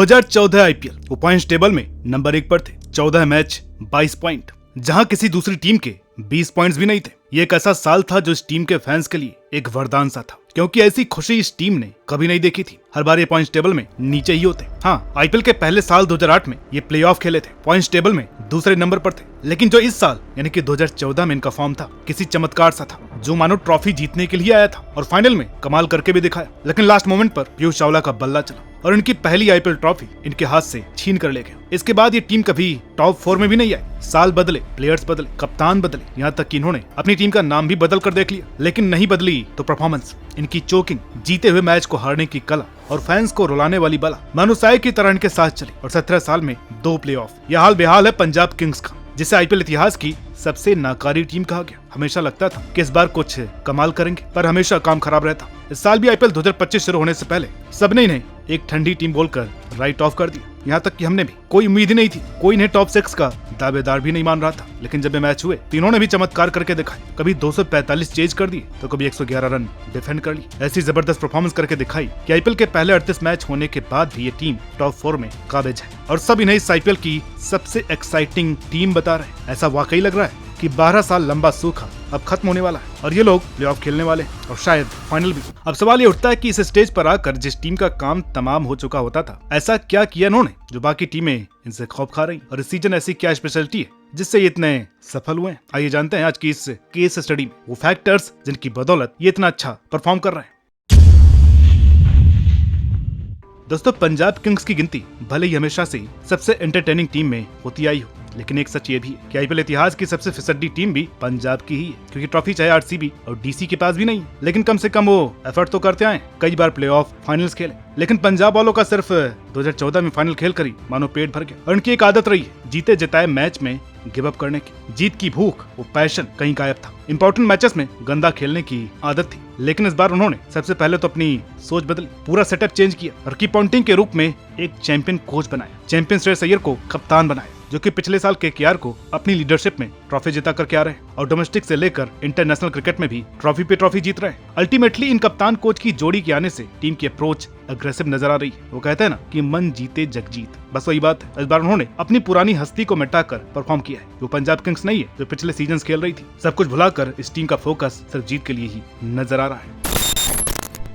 2014 IPL वो points table में number 1 पर थे। 14 मैच 22 पॉइंट, जहां किसी दूसरी टीम के 20 पॉइंट्स भी नहीं थे। ये एक ऐसा साल था जो इस टीम के फैंस के लिए एक वरदान सा था, क्योंकि ऐसी खुशी इस टीम ने कभी नहीं देखी थी। हर बार ये पॉइंट्स टेबल में नीचे ही होते। हाँ, आईपीएल के पहले साल 2008 में ये प्लेऑफ खेले थे, पॉइंट्स टेबल में दूसरे नंबर पर थे। लेकिन जो इस साल यानी कि 2014 में इनका फॉर्म था, किसी चमत्कार सा था, जो मानो ट्रॉफी जीतने के लिए आया था और फाइनल में कमाल करके भी दिखाया। लेकिन लास्ट मोमेंट पर पीयूष चावला का बल्ला चला और इनकी पहली आईपीएल ट्रॉफी इनके हाथ से छीन कर ले गया। इसके बाद ये टीम कभी टॉप 4 में भी नहीं आई। साल बदले, प्लेयर्स बदले, कप्तान बदले, यहाँ तक कि इन्होंने अपनी टीम का नाम भी बदल कर देख लिया। लेकिन नहीं बदली तो परफॉर्मेंस, इनकी चोकिंग, जीते हुए मैच को हारने की कला और फैंस को रुलाने वाली बला मानुसाई की तरह इनके साथ चली। और 17 साल में 2 प्लेऑफ। यह हाल बेहाल है पंजाब किंग्स का, जिसे आईपीएल इतिहास की सबसे नाकारी टीम कहा गया। हमेशा लगता था कि इस बार कुछ कमाल करेंगे, पर हमेशा काम खराब रहता। इस साल भी आईपीएल 2025 शुरू होने से पहले सबने इन्हें एक ठंडी टीम बोलकर राइट ऑफ कर दिया। यहाँ तक कि हमने भी कोई उम्मीद ही नहीं थी, कोई इन्हें टॉप 6 का दावेदार भी नहीं मान रहा था। लेकिन जब ये मैच हुए तो इन्होंने भी चमत्कार करके दिखाए। कभी 245 चेज कर दिए तो कभी 111 रन डिफेंड कर ली। ऐसी जबरदस्त परफॉर्मेंस करके दिखाई कि आईपीएल के पहले 38 मैच होने के बाद भी ये टीम टॉप 4 में काबिज है। और सब इन्हें इस आईपीएल की सबसे एक्साइटिंग टीम बता रहे हैं। ऐसा वाकई लग रहा है कि 12 साल लंबा सूखा अब खत्म होने वाला है और ये लोग प्लेऑफ खेलने वाले हैं और शायद फाइनल भी। अब सवाल ये उठता है कि इस स्टेज पर आकर जिस टीम का काम तमाम हो चुका होता था, ऐसा क्या किया इन्होंने जो बाकी टीमें इनसे खौफ खा रही। और इस सीजन ऐसी क्या स्पेशलिटी है जिससे ये इतने सफल हुए हैं। आइए जानते हैं आज की इस केस स्टडी में वो फैक्टर्स जिनकी बदौलत ये इतना अच्छा परफॉर्म कर रहे हैं। दोस्तों, पंजाब किंग्स की गिनती भले ही हमेशा से सबसे एंटरटेनिंग टीम में होती आई हो, लेकिन एक सच ये भी है कि आईपीएल इतिहास की सबसे फिसड्डी टीम भी पंजाब की ही है। क्योंकि ट्रॉफी चाहे आरसीबी और डीसी के पास भी नहीं, लेकिन कम से कम वो एफर्ट तो करते आए। कई बार प्लेऑफ, फाइनल्स खेले, लेकिन पंजाब वालों का सिर्फ 2014 में फाइनल खेल कर ही मानो पेट भर गया। और उनकी एक आदत रही है जीते जिताए मैच में गिव अप करने की। जीत की भूख, वो पैशन कहीं गायब था। इंपॉर्टेंट मैचेस में गंदा खेलने की आदत थी, लेकिन इस बार उन्होंने सबसे पहले तो अपनी सोच बदली, पूरा सेटअप चेंज किया और की पॉइंटिंग के रूप में एक चैंपियन कोच बनाया। चैंपियन श्रेयस अय्यर को कप्तान बनाया, जो कि पिछले साल केकेआर को अपनी लीडरशिप में ट्रॉफी जिता करके आ रहे हैं और डोमेस्टिक से लेकर इंटरनेशनल क्रिकेट में भी ट्रॉफी पे ट्रॉफी जीत रहे हैं। अल्टीमेटली इन कप्तान कोच की जोड़ी के आने से टीम की अप्रोच अग्रेसिव नजर आ रही है। वो कहते हैं ना कि मन जीते जग जीत, बस वही बात है। इस बार उन्होंने अपनी पुरानी हस्ती को मिटाकर परफॉर्म किया है। वो पंजाब किंग्स नहीं है जो पिछले सीजन खेल रही थी। सब कुछ भुलाकर इस टीम का फोकस सिर्फ जीत के लिए ही नजर आ रहा है।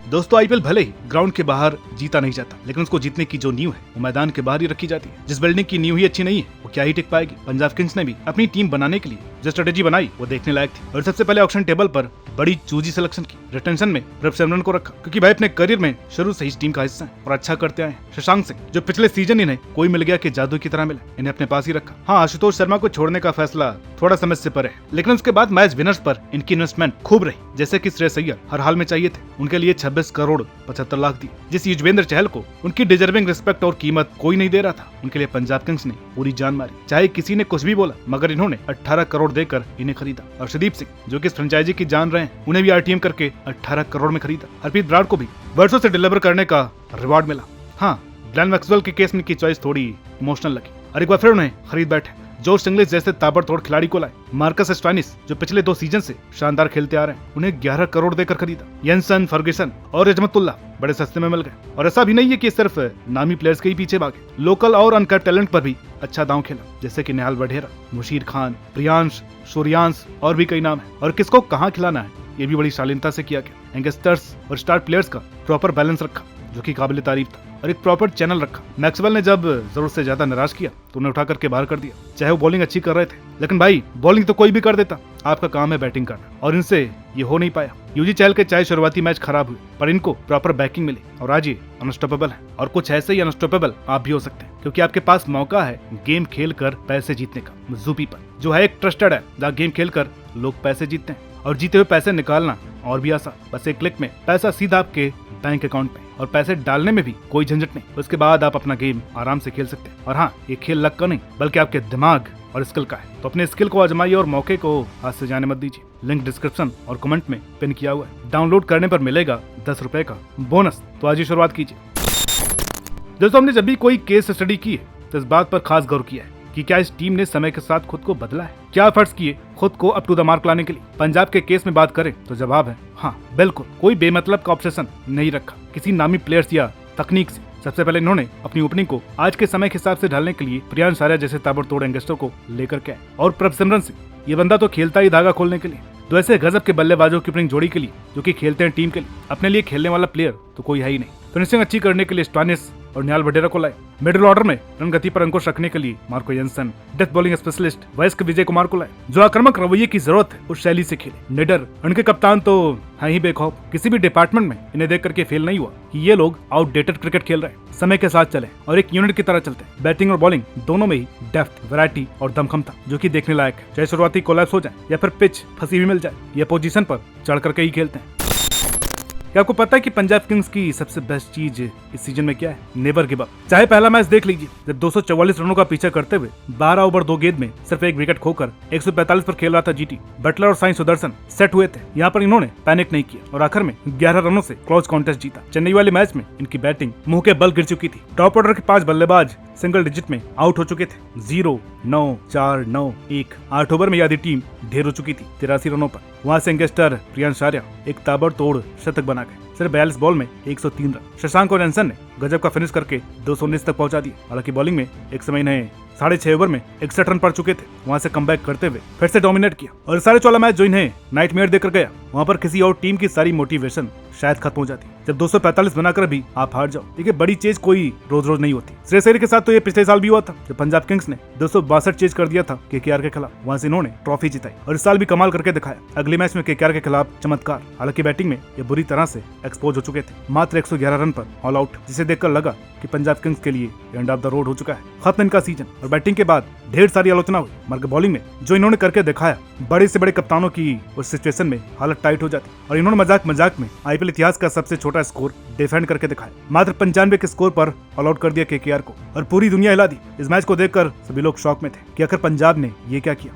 दोस्तों, आईपीएल भले ही ग्राउंड के बाहर जीता नहीं जाता, लेकिन उसको जीतने की जो नींव है वो मैदान के बाहर ही रखी जाती है। जिस बिल्डिंग की नींव ही अच्छी नहीं है वो क्या ही टिक पाएगी। पंजाब किंग्स ने भी अपनी टीम बनाने के लिए जो स्ट्रेटेजी बनाई वो देखने लायक थी। और सबसे पहले ऑक्शन टेबल पर बड़ी चूजी सिलेक्शन की। रिटेंशन में प्रभ सिमरन को रखा, क्योंकि भाई अपने करियर में शुरू से इस टीम का हिस्सा है और अच्छा करते आए। शशांक सिंह, जो पिछले सीजन इन्हें कोई मिल गया कि जादू की तरह मिला, इन्हें अपने पास ही रखा। हाँ, आशुतोष शर्मा को छोड़ने का फैसला थोड़ा समझ से परे है, लेकिन उसके बाद मैच विनर्स पर इनकी इन्वेस्टमेंट खूब रही। जैसे कि श्रेयस अय्यर हर हाल में चाहिए थे, उनके लिए 26 करोड़ 75 लाख दी। जिस युजवेंद्र चहल को उनकी डिजर्विंग रिस्पेक्ट और कीमत कोई नहीं दे रहा था, उनके लिए पंजाब किंग्स ने पूरी जान मारी। चाहे किसी ने कुछ भी बोला, मगर इन्होंने 18 करोड़ देकर इन्हें खरीदा। और शदीप सिंह, जो कि इस फ्रेंचाइजी की जान रहे हैं, उन्हें भी आरटीएम करके 18 करोड़ में खरीदा। हरप्रीत ब्रार को भी वर्षों से डिलीवर करने का रिवॉर्ड मिला। हाँ, ग्लेन मैक्सवेल के केस में की चॉइस थोड़ी इमोशनल लगी और एक बार फिर उन्हें खरीद बैठे। जोश इंग्लिश जैसे ताबड़तोड़ खिलाड़ी को लाए। मार्कस स्टोइनिस, जो पिछले 2 सीजन से शानदार खेलते आ रहे हैं, उन्हें 11 करोड़ देकर खरीदा। येंसन फर्ग्यूसन और रहमतुल्लाह बड़े सस्ते में मिल गए। और ऐसा भी नहीं है कि सिर्फ नामी प्लेयर्स के ही पीछे भागे, लोकल और अनकैप्ड टैलेंट पर भी अच्छा दांव खेला, जैसे कि निहाल वढेरा, मुशीर खान, प्रियांश, सूर्यांश और भी कई नाम है। और किसको कहाँ खिलाना है ये भी बड़ी शालीनता से किया गया। यंगस्टर्स और स्टार प्लेयर्स का प्रॉपर बैलेंस रखा, जो कि काबिल तारीफ था। और एक प्रॉपर चैनल रखा। मैक्सवेल ने जब जरूरत से ज्यादा निराश किया तो उन्हें उठा करके बाहर कर दिया। चाहे वो बॉलिंग अच्छी कर रहे थे, लेकिन भाई बॉलिंग तो कोई भी कर देता, आपका काम है बैटिंग करना, और इनसे ये हो नहीं पाया। यूजी चहल के चाहे शुरुआती मैच खराब हुए, पर इनको प्रॉपर बैकिंग मिली और आज ये अनस्टॉपेबल है। और कुछ ऐसे ही अनस्टॉपेबल आप भी हो सकते हैं, क्योंकि आपके पास मौका है गेम खेल कर पैसे जीतने का। ज़ूपी पर जो है एक ट्रस्टेड है, जहाँ गेम खेल कर लोग पैसे जीतते हैं और जीते हुए पैसे निकालना और भी आसान। बस एक क्लिक में पैसा सीधा आपके बैंक अकाउंट में, और पैसे डालने में भी कोई झंझट नहीं। उसके बाद आप अपना गेम आराम से खेल सकते हैं। और हाँ, ये खेल लक का नहीं बल्कि आपके दिमाग और स्किल का है। तो अपने स्किल को आजमाइए और मौके को हाथ से जाने मत दीजिए। लिंक डिस्क्रिप्शन और कमेंट में पिन किया हुआ है। डाउनलोड करने पर मिलेगा 10 रुपए का बोनस, तो आज ही शुरुआत कीजिए। दोस्तों, हमने जब भी कोई केस स्टडी की है तो इस बात पर खास गौर किया है कि क्या इस टीम ने समय के साथ खुद को बदला है, क्या एफर्ट्स किए खुद को अप टू द मार्क लाने के लिए। पंजाब के केस में बात करें तो जवाब है हाँ, बिल्कुल। कोई बेमतलब का ऑब्सेशन नहीं रखा किसी नामी प्लेयर्स या तकनीक से। सबसे पहले इन्होंने अपनी ओपनिंग को आज के समय के हिसाब से ढालने के लिए प्रियांश आर्या जैसे ताबड़तोड़ यंगस्टर को लेकर के आए और प्रभसिमरन सिंह, ये बंदा तो खेलता ही धागा खोलने के लिए। तो ऐसे गजब के बल्लेबाजों की ओपनिंग जोड़ी के लिए जो कि खेलते हैं टीम के लिए, अपने लिए खेलने वाला प्लेयर तो कोई है ही नहीं। फिनिशिंग अच्छी करने के लिए स्टॉइनिस और निहाल वडेरा को लाए। मिडिल ऑर्डर में रन गति पर अंकुश रखने के लिए Marco Jansen, death bowling specialist वयस्क विजय कुमार को लाए, जो आक्रामक रवैये की जरूरत है उस शैली से खेले। निडर, उनके कप्तान तो है ही बेखौफ, किसी भी डिपार्टमेंट में इन्हें देख करके फेल नहीं हुआ कि ये लोग आउटडेटेड क्रिकेट खेल रहे हैं, समय के साथ चले और एक यूनिट की तरह चलते हैं। बैटिंग और बॉलिंग दोनों में ही डेप्थ, वैरायटी और दमखम था जो कि देखने लायक है। चाहे शुरुआती कोलैप्स हो जाए या फिर पिच फंसी हुई मिल जाए, ये पोजीशन पर चढ़ करके ही खेलते हैं। क्या आपको पता है कि पंजाब किंग्स की सबसे बेस्ट चीज इस सीजन में क्या है? Never give up. चाहे पहला मैच देख लीजिए, जब 244 रनों का पीछा करते हुए 12 ओवर 2 गेंद में सिर्फ एक विकेट खोकर 145 पर खेल रहा था जीटी, बटलर और साई सुदर्शन सेट हुए थे। यहाँ पर इन्होंने पैनिक नहीं किया और आखिर में 11 रनों से क्लोज कॉन्टेस्ट जीता। चेन्नई वाले मैच में इनकी बैटिंग मुंह के बल गिर चुकी थी। टॉप ऑर्डर के 5 बल्लेबाज सिंगल डिजिट में आउट हो चुके थे। 0, 9, 4, 9, 1। 8 ओवर में आधी टीम ढेर हो चुकी थी 83 रनों पर। वहां से यंगस्टर प्रियांश आर्या एक ताबड़तोड़ शतक बना गए। सिर्फ 42 बॉल में 103 रन। शशांक और एंसन ने गजब का फिनिश करके 219 तक पहुंचा दिया। हालांकि बॉलिंग में एक समय इन्हें 6.5 ओवर में 61 रन पड़ चुके थे। वहां से कमबैक करते हुए फिर से डोमिनेट किया और सारे 14 मैच जो इन्हें नाइटमेयर देकर गया, वहां पर किसी और टीम की सारी मोटिवेशन शायद खत्म हो जाती। जब 245 बनाकर भी आप हार जाओ, देखिए बड़ी चेज कोई रोज रोज नहीं होती। श्रेयस अय्यर के साथ तो ये पिछले साल भी हुआ था जब पंजाब किंग्स ने 262 चेज कर दिया था केकेआर के खिलाफ। वहां से इन्होंने ट्रॉफी जिताई और इस साल भी कमाल करके दिखाया। अगले मैच में केकेआर के खिलाफ चमत्कार। हालांकि बैटिंग में ये बुरी तरह से एक्सपोज हो चुके थे, मात्र 111 रन पर ऑल आउट, जिसे देखकर लगा कि पंजाब किंग्स के लिए एंड ऑफ द रोड हो चुका है, खत्म इनका सीजन। और बैटिंग के बाद ढेर सारी आलोचना हुई, मगर बॉलिंग में जो इन्होंने करके दिखाया, बड़े से बड़े कप्तानों की उस सिचुएशन में हालत टाइट हो जाती और इन्होंने मजाक में आईपीएल इतिहास का सबसे छोटा स्कोर डिफेंड करके दिखाया। मात्र 95 के स्कोर पर ऑल आउट कर दिया केकेआर को और पूरी दुनिया हिला दी। इस मैच को देखकर सभी लोग शॉक में थे कि आखिर पंजाब ने ये क्या किया।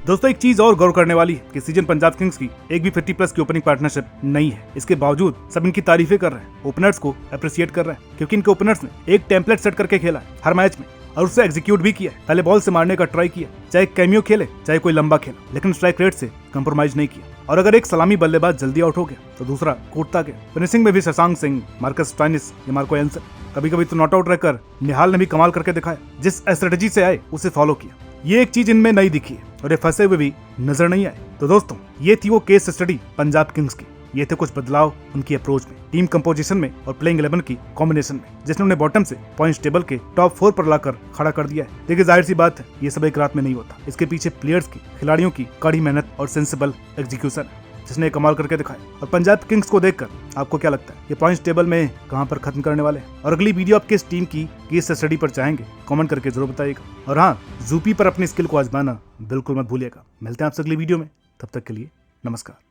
दोस्तों, एक चीज और गौर करने वाली है कि सीजन पंजाब किंग्स की एक भी 50+ की ओपनिंग पार्टनरशिप नहीं है। इसके बावजूद सब इनकी तारीफें कर रहे हैं, ओपनर्स को अप्रिशिएट कर रहे हैं, क्योंकि इनके ओपनर्स ने एक टेम्पलेट सेट करके खेला है हर मैच में और उससे एग्जीक्यूट भी किया है। पहले बॉल से मारने का ट्राई किया, चाहे कैमियो खेले चाहे कोई लंबा खेला, लेकिन स्ट्राइक रेट से कंप्रोमाइज नहीं किया। और अगर एक सलामी बल्लेबाज जल्दी आउट हो गया तो दूसरा कूदता गया। फिनिशिंग में भी शशांक सिंह, मार्कस स्टॉइनिस या मार्को जेनसन, कभी कभी तो नॉट आउट रहकर निहाल ने भी कमाल करके दिखाया। जिस स्ट्रेटजी से आए उसे फॉलो किया। ये एक चीज इनमें नई दिखी है और ये फंसे हुए भी नजर नहीं आए। तो दोस्तों, ये थी वो केस स्टडी पंजाब किंग्स की। ये थे कुछ बदलाव उनकी अप्रोच में, टीम कंपोजिशन में और प्लेइंग 11 की कॉम्बिनेशन में, जिसने उन्हें बॉटम से पॉइंट्स टेबल के टॉप 4 पर लाकर खड़ा कर दिया है। देखिए, जाहिर सी बात है, ये सब एक रात में नहीं होता। इसके पीछे प्लेयर्स की, खिलाड़ियों की कड़ी मेहनत और सेंसिबल एग्जीक्यूशन है, जिसने कमाल करके दिखाया। और पंजाब किंग्स को देखकर आपको क्या लगता है, ये पॉइंट्स टेबल में कहां पर खत्म करने वाले हैं? और अगली वीडियो आप किस टीम की केस स्टडी पर चाहेंगे, कमेंट करके जरूर बताइएगा। और हाँ, जूपी पर अपनी स्किल को आजमाना बिल्कुल मत भूलिएगा। मिलते हैं आपसे अगली वीडियो में, तब तक के लिए नमस्कार।